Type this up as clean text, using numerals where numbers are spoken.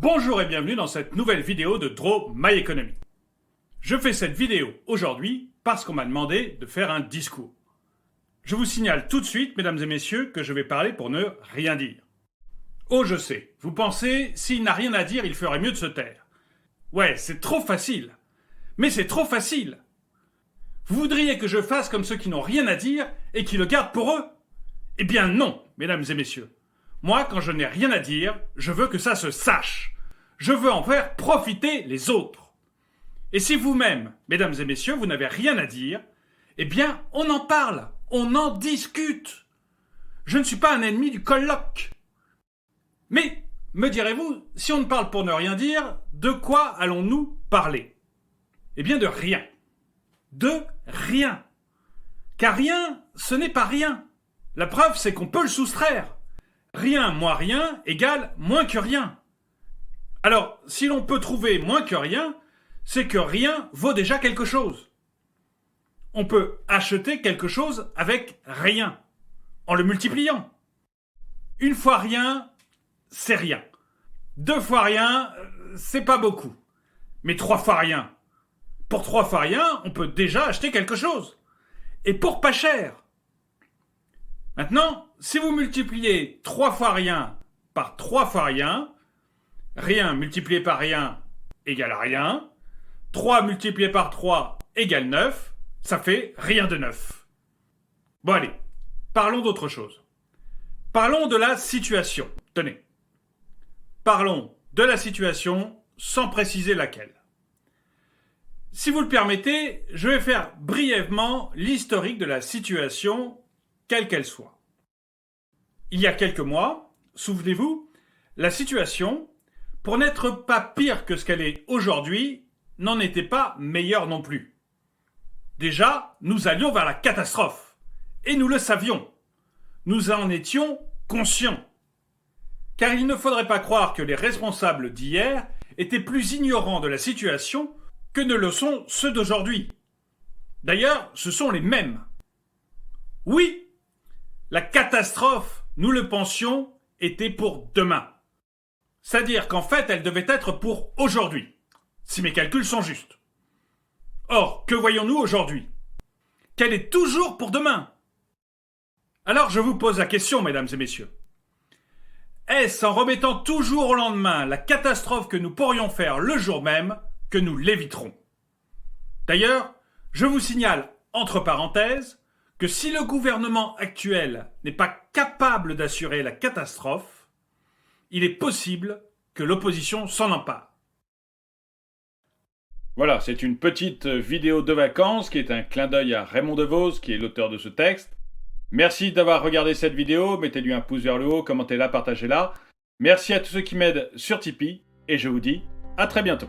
Bonjour et bienvenue dans cette nouvelle vidéo de Draw My Economy. Je fais cette vidéo aujourd'hui parce qu'on m'a demandé de faire un discours. Je vous signale tout de suite, mesdames et messieurs, que je vais parler pour ne rien dire. Oh, je sais, vous pensez, s'il n'a rien à dire, il ferait mieux de se taire. Ouais, c'est trop facile. Mais c'est trop facile. Vous voudriez que je fasse comme ceux qui n'ont rien à dire et qui le gardent pour eux? Eh bien non, mesdames et messieurs. Moi, quand je n'ai rien à dire, je veux que ça se sache. Je veux en faire profiter les autres. Et si vous-même, mesdames et messieurs, vous n'avez rien à dire, eh bien, on en parle, on en discute. Je ne suis pas un ennemi du colloque. Mais, me direz-vous, si on ne parle pour ne rien dire, de quoi allons-nous parler? Eh bien, de rien. De rien. Car rien, ce n'est pas rien. La preuve, c'est qu'on peut le soustraire. Rien moins rien égale moins que rien. Alors, si l'on peut trouver moins que rien, c'est que rien vaut déjà quelque chose. On peut acheter quelque chose avec rien, en le multipliant. Une fois rien, c'est rien. Deux fois rien, c'est pas beaucoup. Mais trois fois rien. Pour trois fois rien, on peut déjà acheter quelque chose. Et pour pas cher. Maintenant, si vous multipliez 3 fois rien par 3 fois rien, rien multiplié par rien égale rien, 3 multiplié par 3 égale 9, ça fait rien de 9. Bon allez, parlons d'autre chose. Parlons de la situation. Tenez. Parlons de la situation sans préciser laquelle. Si vous le permettez, je vais faire brièvement l'historique de la situation quelle qu'elle soit. Il y a quelques mois, souvenez-vous, la situation, pour n'être pas pire que ce qu'elle est aujourd'hui, n'en était pas meilleure non plus. Déjà, nous allions vers la catastrophe. Et nous le savions. Nous en étions conscients. Car il ne faudrait pas croire que les responsables d'hier étaient plus ignorants de la situation que ne le sont ceux d'aujourd'hui. D'ailleurs, ce sont les mêmes. Oui, la catastrophe, nous le pensions, était pour demain. C'est-à-dire qu'en fait, elle devait être pour aujourd'hui, si mes calculs sont justes. Or, que voyons-nous aujourd'hui? Qu'elle est toujours pour demain. Alors je vous pose la question, mesdames et messieurs. Est-ce en remettant toujours au lendemain la catastrophe que nous pourrions faire le jour même que nous l'éviterons? D'ailleurs, je vous signale, entre parenthèses, que si le gouvernement actuel n'est pas capable d'assurer la catastrophe, il est possible que l'opposition s'en empare. Voilà, c'est une petite vidéo de vacances qui est un clin d'œil à Raymond DeVos, qui est l'auteur de ce texte. Merci d'avoir regardé cette vidéo, mettez-lui un pouce vers le haut, commentez-la, partagez-la. Merci à tous ceux qui m'aident sur Tipeee, et je vous dis à très bientôt.